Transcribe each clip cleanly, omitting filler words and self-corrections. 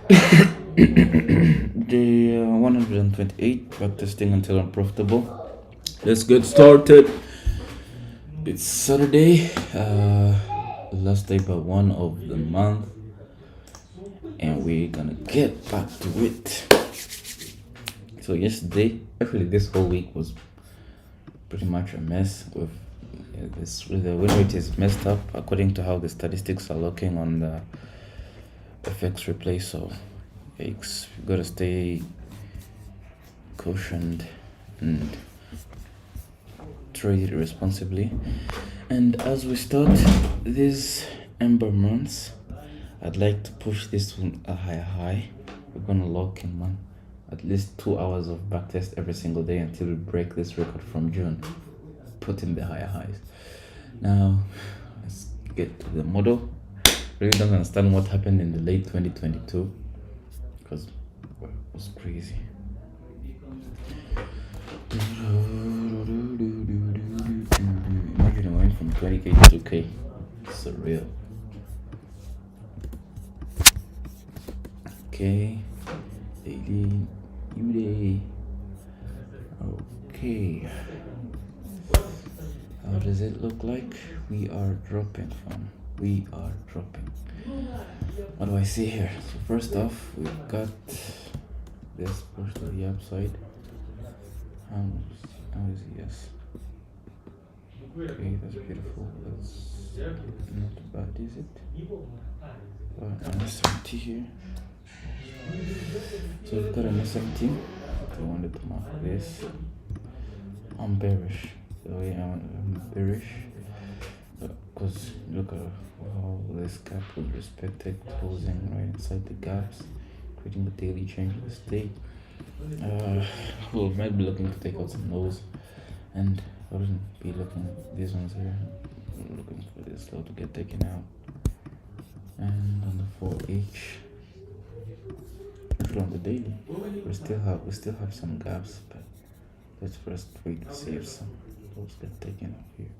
Day 128, practicing until unprofitable. Let's get started. It's Saturday, last day but one of the month, and we're gonna get back to it. So yesterday, actually this whole week was pretty much a mess. With the win rate is messed up according to how the statistics are looking on the FX replay. So you gotta stay cautioned and trade it responsibly. And as we start these Ember months, I'd like to push this one a higher high. We're gonna lock in at least 2 hours of backtest every single day until we break this record from June. Put in the higher highs. Now let's get to the model. Really don't understand what happened in the late 2022 because it was crazy. Imagine I went from 20k to 2k. Surreal. Okay, daily, day. Okay, how does it look like? We are dropping. What do I see here? So first off, we've got this push to the upside. How is it? Yes. Okay, that's beautiful. That's not bad, is it? Minus 70 here. So we've got a minus 17. I wanted to mark this. I'm bearish. So yeah, I'm bearish. Because look at how this gap was respected, closing right inside the gaps, creating the daily change of the state. We might be looking to take out some lows, and I wouldn't be looking at these ones here. I'm looking for this low to get taken out. And on the 4H, on the daily, we still have some gaps, but let's first wait to see if some lows get taken out here.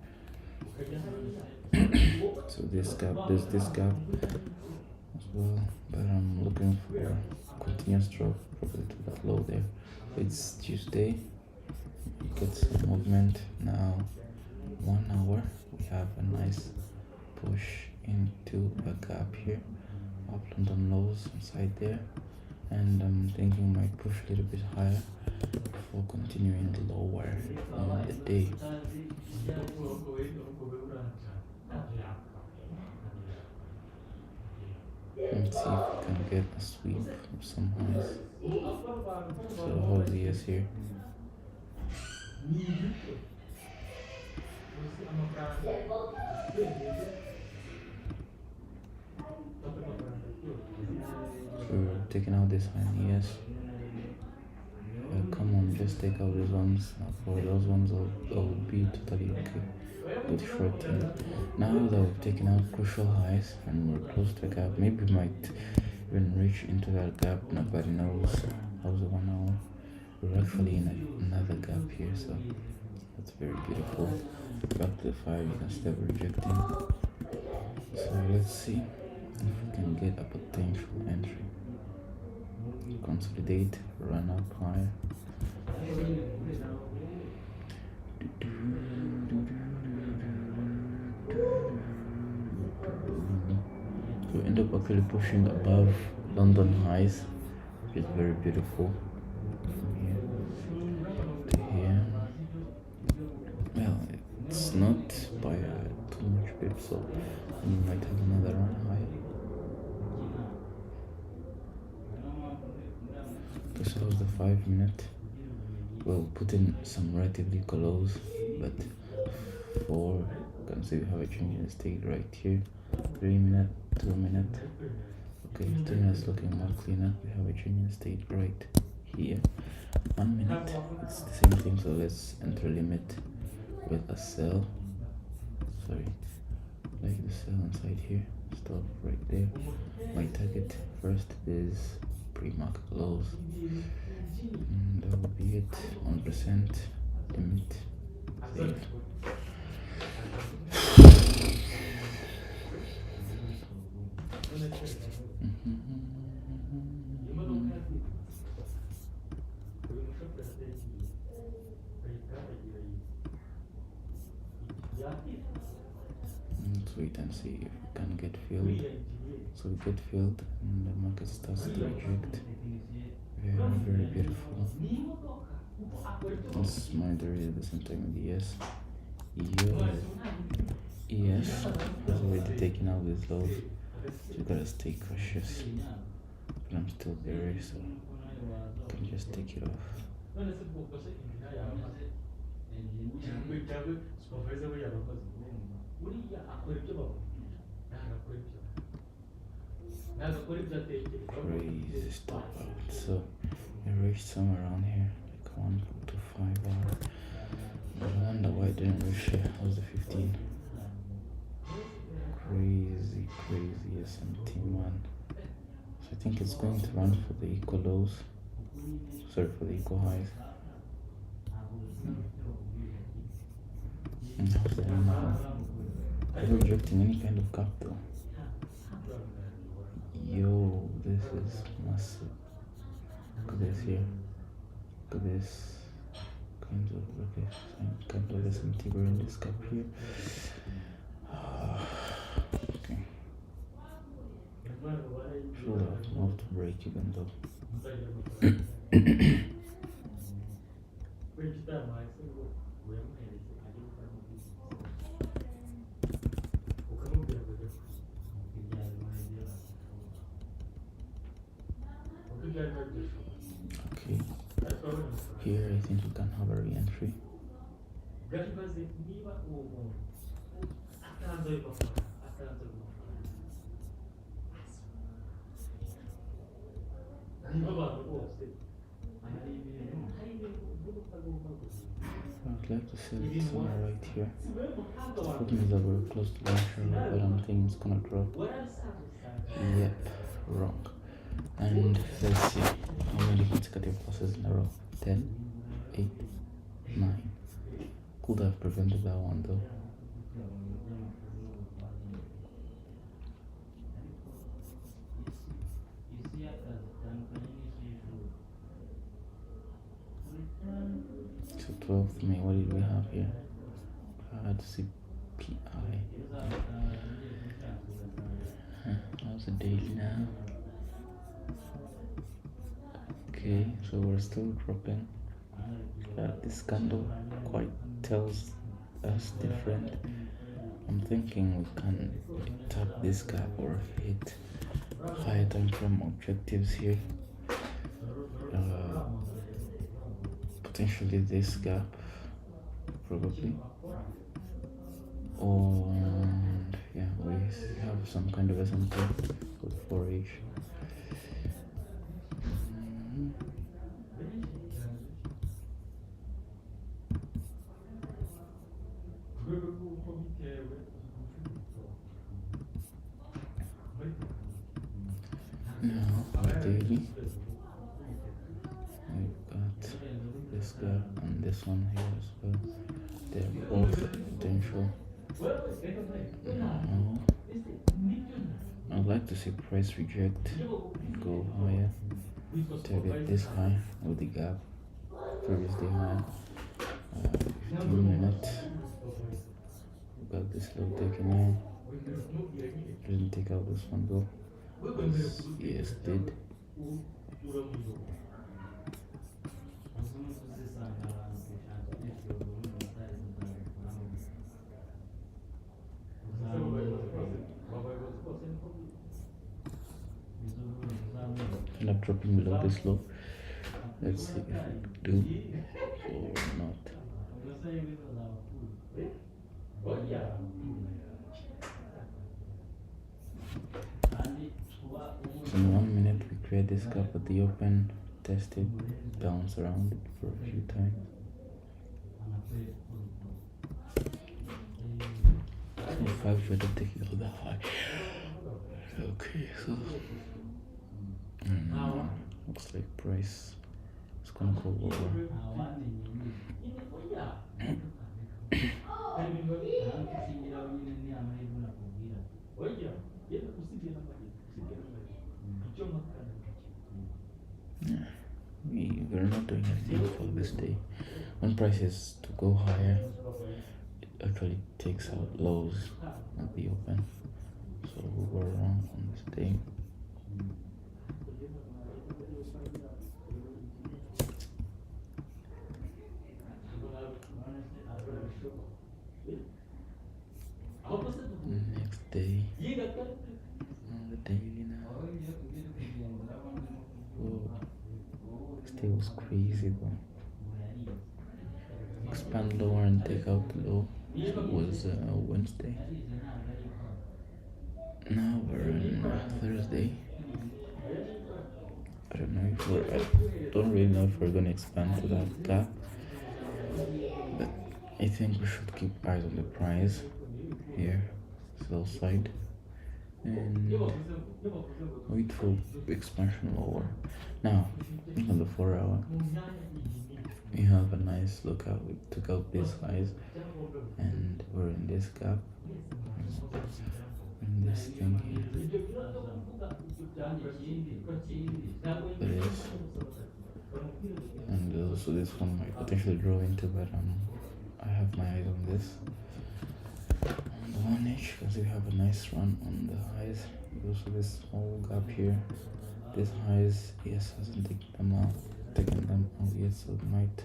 So this gap as well, but I'm looking for continuous drop probably to that low there. It's Tuesday, you get some movement now. 1 hour, we have a nice push into a gap here, up London lows inside there, and I'm thinking might push a little bit higher before continuing lower in the day. Let's see if we can get a sweep of some highs. So hold the S here. So we're taking out this high in the S. Come on, just take out these ones. For those ones, I'll be totally okay with shorting. Now that we've taken out crucial highs and we're close to the gap, maybe we might even reach into that gap. Nobody knows. How's the 1 hour? We're actually in another gap here, so that's very beautiful. Back to the 5, you can step rejecting. So let's see if we can get a potential entry. Consolidate, run up higher. We end up actually pushing above London highs, which is very beautiful. From here to here. Well, it's not by too much bit, so we might have another run high. So that was the 5 minute. We'll put in some relatively close, but you can see we have a change in the state right here. 3 minute, 2 minute. Okay, 2 minutes looking more cleaner. We have a change in the state right here. 1 minute, it's the same thing. So let's enter limit with a sell. Sorry, like the sell inside here. Stop right there. My target first is pre-market lows, and that will be it. 1% limit save. can see if we can get filled. So we get filled and the market starts to reject. Very, very beautiful. Let's monitor it at the same time with ES. ES has already taken out these lows. So you gotta stay cautious. But I'm still bearish, so I can just take it off. Crazy stuff out. So I reached somewhere around here, like 1 to 5 hour. But I wonder why it didn't reach here. That was the 15. Crazy SMT, man. So I think it's going to run for the equal lows. Sorry, for the equal highs. And how's the one now? Are you rejecting any kind of gap though? Yo, this is massive. Look at this here. Look at this. Kind of SMT. We're in this gap here. Okay. Should have moved to break even though. Okay. Here I think we can have a re-entry. I'd like to sell it somewhere right here. The problem is that we're close to launcher, but I'm thinking it's gonna drop. Yep, wrong. And let's see how many consecutive losses in a row. 10, 8, 9. Could have prevented that one though. So 12th May, what did we have here? CPI. How's the daily now? Okay, so we're still dropping. This candle quite tells us different. I'm thinking we can tap this gap or hit higher time frame objectives here. Potentially this gap, probably. Or yeah, we have some kind of SMT with 4H. Now, daily, we've got this gap and this one here as well. They're both potential. Now, I'd like to see price reject and go higher. Target this high with the gap, previously high. 15 minutes. We got this low taken in. Didn't take out this one though. Yes, did. End up dropping below this low. Let's see if we do or not. So in 1 minute we create this gap at the open, test it, bounce around it for a few times. So 5 should have taken out the high. Okay, so looks like price is gonna go lower. We're not doing anything for this day. When price is to go higher, actually takes out lows at the open, so we were wrong on this day. Next day on the daily now. Whoa, this day was crazy though. Expand lower and take out the low was Wednesday. Now we're on Thursday. I don't really know if we're gonna expand to that gap, but I think we should keep eyes on the price here, sell side, and wait for expansion lower. Now on the 4 hour, we have a nice lookout. We took out these highs, and we're in this gap. In this thing here. It is. And also this one might potentially draw into, but I have my eyes on this. On the 1H, because we have a nice run on the highs. Also this whole gap here. This highs, yes, hasn't taken them out yet, so it might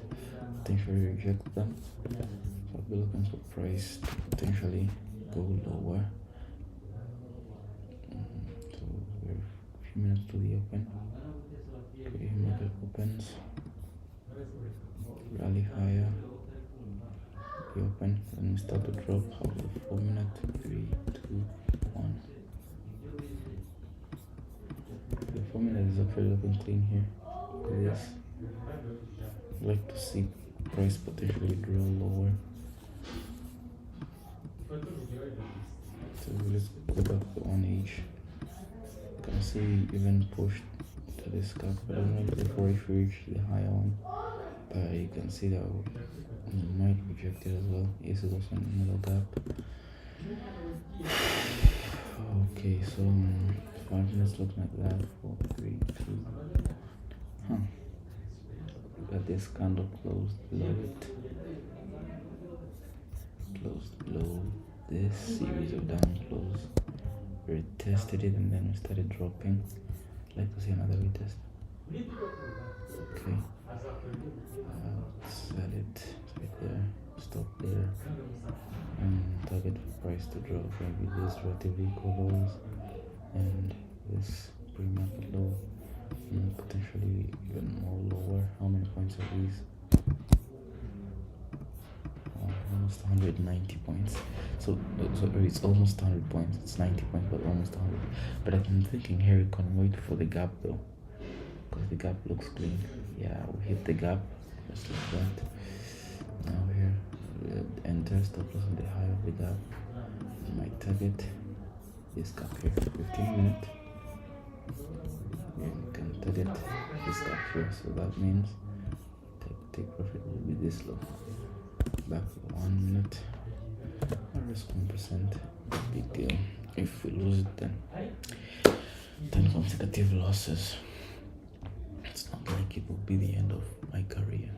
potentially reject them. So I'll be looking for price to potentially go lower. So we're a few minutes to the open. Okay, market opens, rally higher, the open, then we start to drop. Hold the 4 minute, 3, 2, 1. The 4 minute is actually looking clean here. Look at this. I'd like to see price potentially draw lower. So let's go back to 1H. You can see even pushed to this gap, but I don't know before it reached the higher one. But you can see that we might reject it as well. Yes, it's also in the middle gap. Okay, so 5 minutes looking like that. 4, 3, 2. Look at this candle closed below it. Closed below this series of down close. We retested it and then we started dropping. I'd like to see another retest. Okay. Sell it right there. Stop there. And target for price to drop. Maybe this relatively equal lows and this pre-market low. And potentially even more lower. How many points are these? Almost 190 points. So it's almost 100 points. It's 90 points, but almost 100. But I'm thinking here we can wait for the gap though, because the gap looks clean. Yeah, we hit the gap just like that. Now here, enter stop loss on the high of the gap. My target this gap here, 15 minutes. You can target this gap here, so that means take profit will be this low. Back for 1 minute. I risk 1%. Big deal. If we lose it, then 10 consecutive losses. It's not like it will be the end of my career.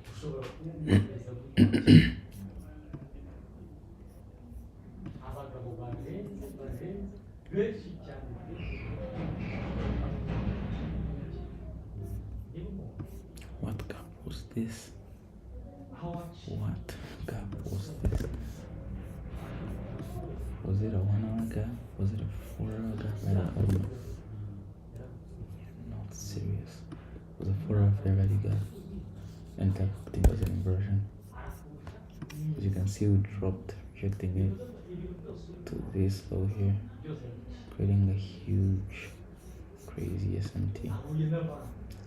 What gap was this? What gap was this? Was it a 1 hour gap? Was it a 4 hour gap? I don't know. You're not serious. It was a 4 hour fair value gap. And that thing was an inversion. As you can see, we dropped, rejecting it to this low here, creating a huge, crazy SMT.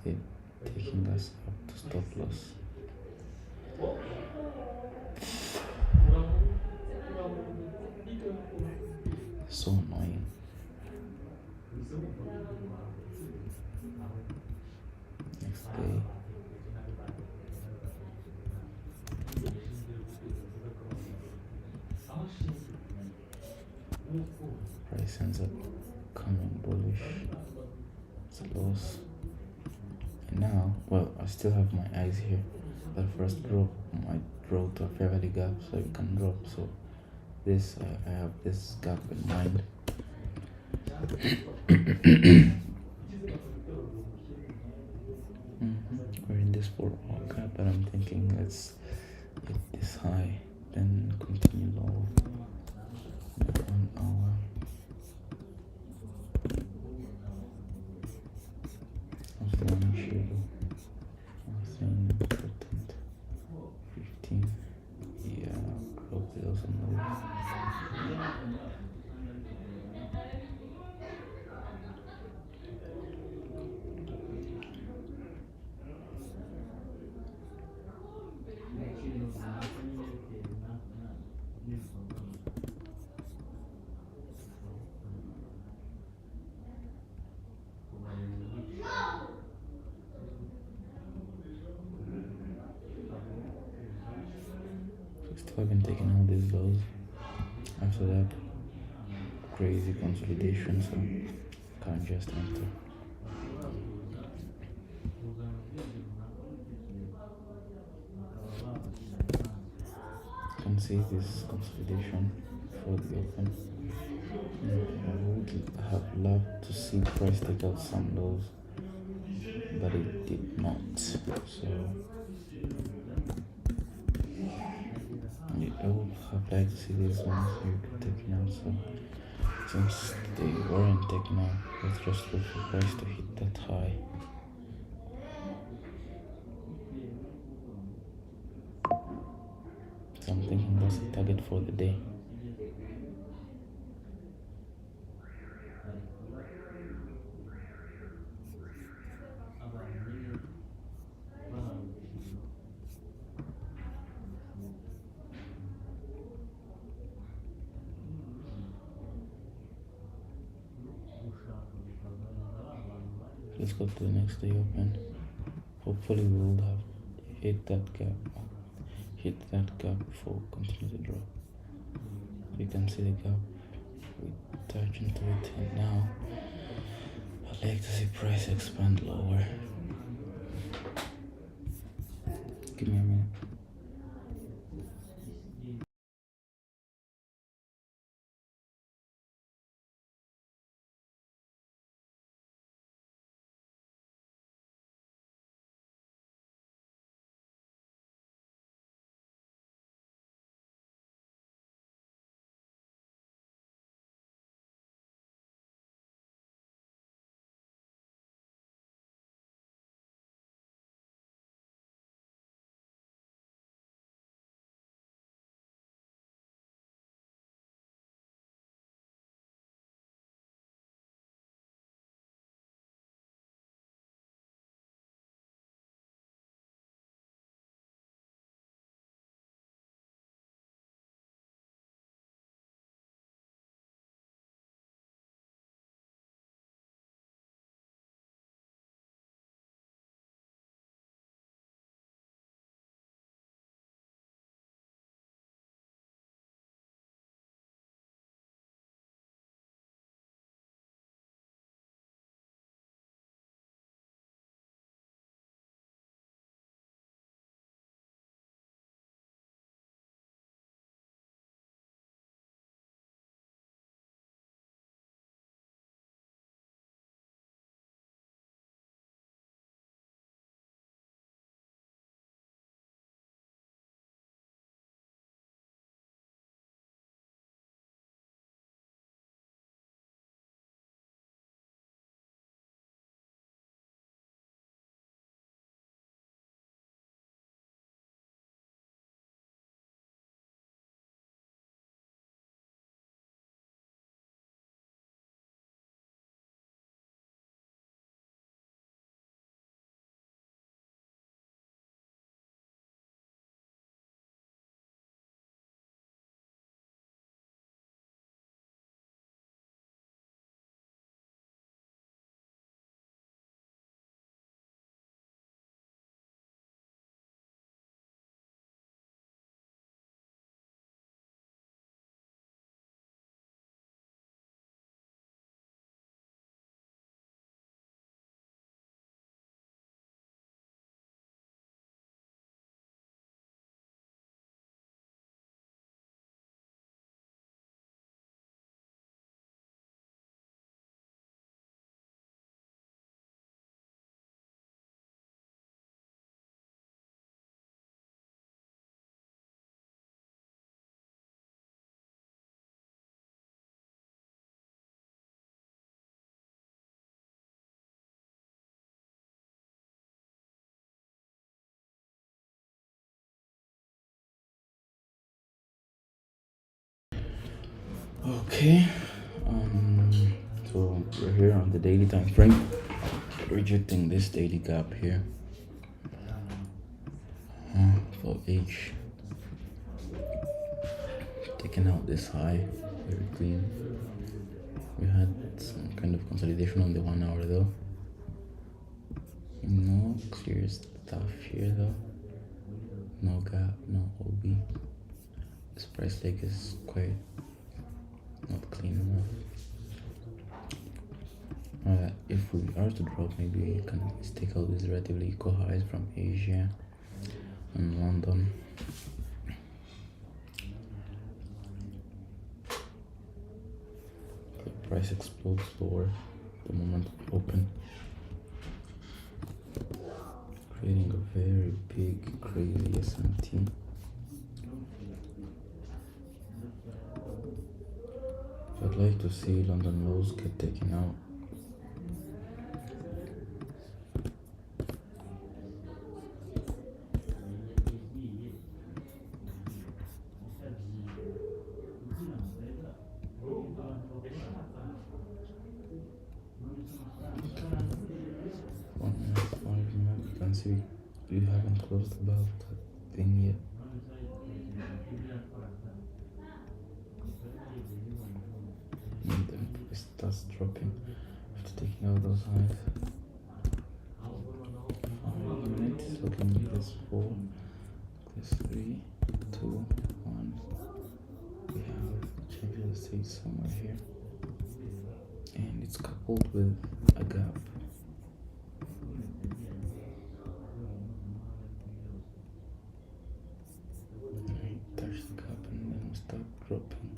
It taking us up to stop loss. So annoying. Next day. Price ends up coming bullish. It's a loss. And now, well, I still have my eyes here. That first drop might draw to a fair value gap, so it can drop. So this. I have this gap in mind. We're in this 4 hour gap, but I'm thinking let's hit this high, then continue low. 1 hour. How's the morning shadow? Nothing important. 15. Yeah, hope there's also no. Still haven't taken all these lows. After that, crazy consolidation, so can't just enter. Can see this consolidation for the open. I would have loved to see price take out some lows, but it did not. So I would have liked to see these ones here taken out. So since they weren't taken out, let's just look for price to hit that high. So I'm thinking that's the target for the day. Let's go to the next day open. Hopefully we will have hit that gap before we continue to drop. You can see the gap, we touch into it, and now I'd like to see price expand lower. Give me a minute. Okay, so we're here on the daily time frame, rejecting this daily gap here for H, taking out this high, very clean. We had some kind of consolidation on the 1 hour though. No clear stuff here though. No gap, no OB. This price leg is quite not clean enough. If we are to drop, maybe we can take out these relatively equal highs from Asia and London. The price explodes lower the moment we open, creating a very big, crazy SMT. I'd like to see London lows get taken out. You can see we haven't closed above that thing yet. And then it starts dropping after taking out those highs. 5 minutes, looking at this 4, this 3, 2, 1. We have change the state somewhere here, and it's coupled with a gap. Touch the gap and then we start dropping.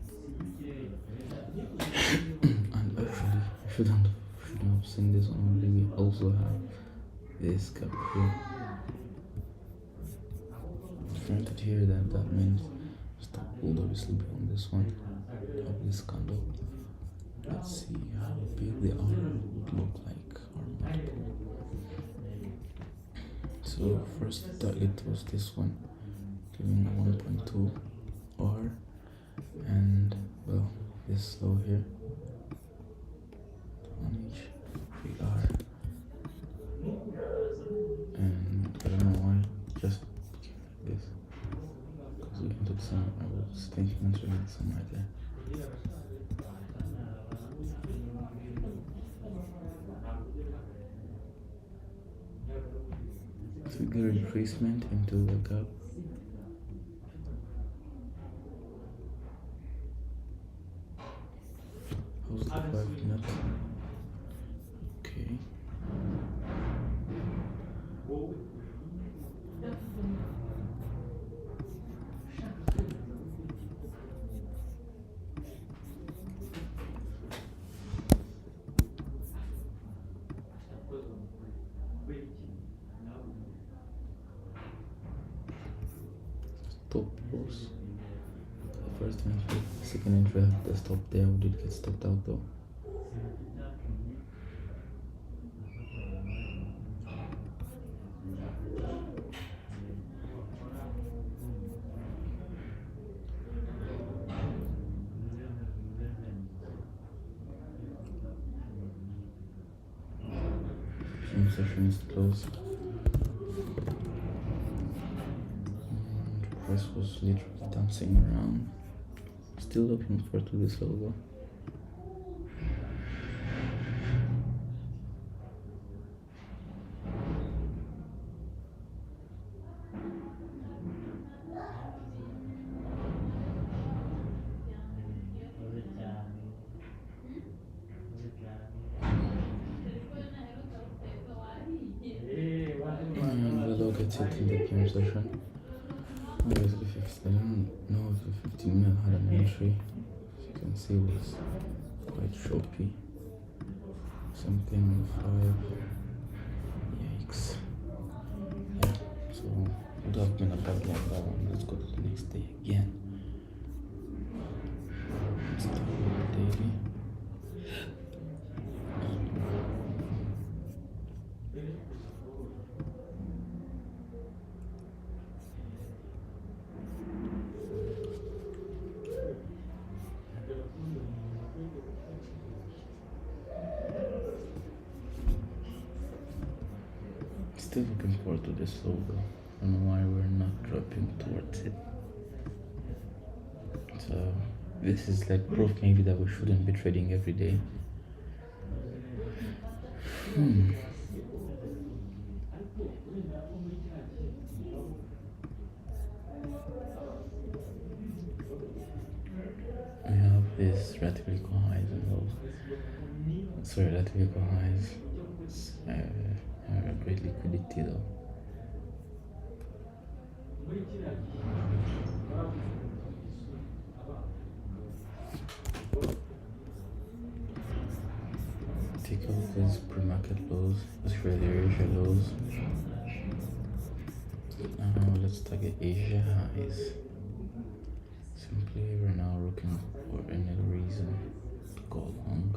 And actually, I shouldn't have seen this only. We also have this gap here. Granted here, that means stop would obviously be on this one of this candle. Let's see how big the R would look like, or multiple. So first target was this one, giving a 1.2 R, and well, this low here on each big R, and I don't know why, just like this, because we entered some, I was thinking entering some right there. Figure retracement into the gap. How's the 5 minutes? Okay. Stop loss. The first entry, second entry, I have the stop there. We did get stopped out though. PM session is closed. Price was literally dancing around. Still looking forward to this logo. And the logo gets hit in the PM session. I don't know if the 15 minute had an entry. As you can see, it was quite choppy. Something on 5. Yikes. Yeah, so it would have been a bad like that one. Let's go to the next day again. Start with the daily. Still looking forward to this logo. I don't know why we're not dropping towards it. So this is like proof maybe that we shouldn't be trading every day. We have these relatively equal highs and lows. Sorry, relatively equal highs. Great liquidity though. Take out these pre-market lows, especially the Asia lows. Now let's target Asia highs. Simply, we're now looking for any reason to go long.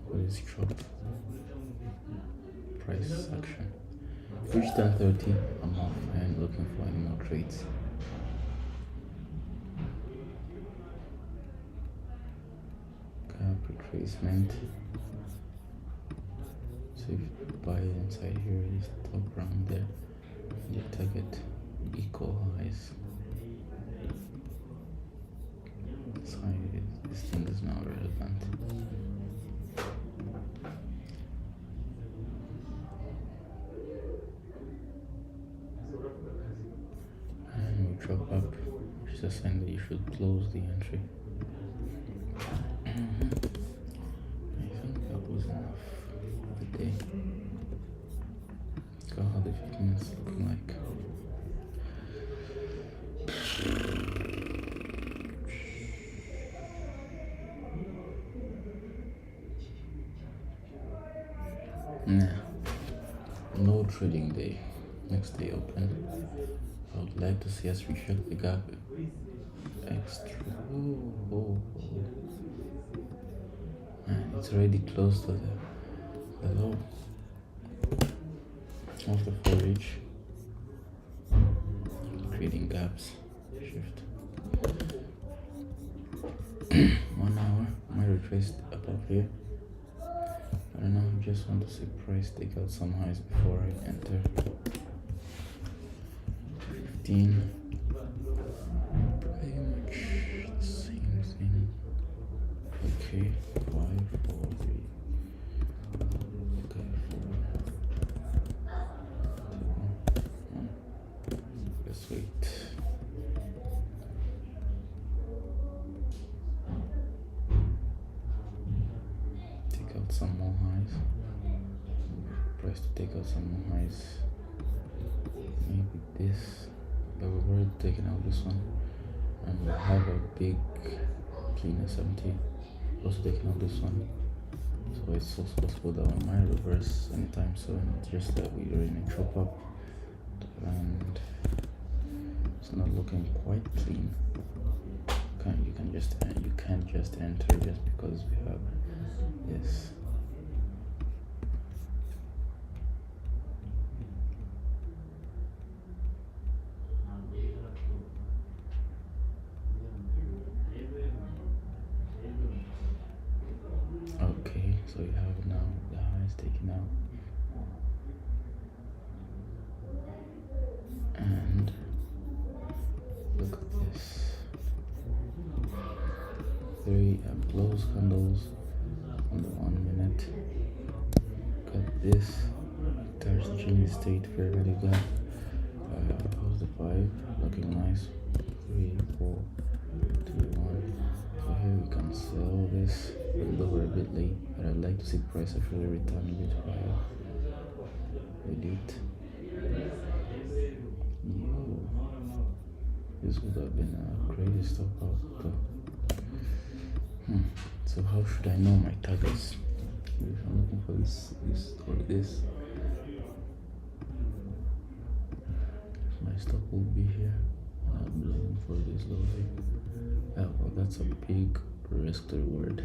What is drop? Price action. Reach 1030. I'm off and looking for any more trades. Gap retracement. So if you buy inside here, this top round there, you target equal highs. So this thing is now relevant. And we drop up, which is a sign that you should close the entry. I think that was enough for the day. Let's go how the 15 minutes looking like. Nah, no trading day. Next day open. I would like to see us recheck the gap extra. And it's already close to the low of the 4H. Creating gaps. Shift. 1 hour. My retrace above here. I don't know. I just want to see price take out some highs before I enter. 15. Pretty much the same thing. Okay, 5, 4, 3. Okay, 4, 2, 1. Let's wait. Take out some more highs. Price to take out some more highs. Maybe this. But we've already taken out this one, and we'll have a big cleaner 70. Also taking out this one, so it's also possible that we might reverse anytime soon. Just that we are in a chop up, and it's not looking quite clean. You can't just enter just because we have this. Okay, so you have now the highs taken out, and look at this. 3 close candles on the 1 minute. Look at this. There's change state fair value gap. How's the 5? Looking nice. 3, 4, 2, 1. So here we can sell this lower a bit late, but I'd like to see price actually return a bit higher. With it. This would have been a crazy stop out though. So how should I know my targets? If I'm looking for this or this, my stop will be here. I'm looking for this low here. Oh, well, that's a big risk to reward.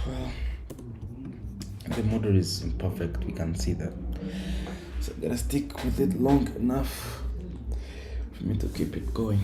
Well, the model is imperfect, we can see that. So I gotta stick with it long enough for me to keep it going.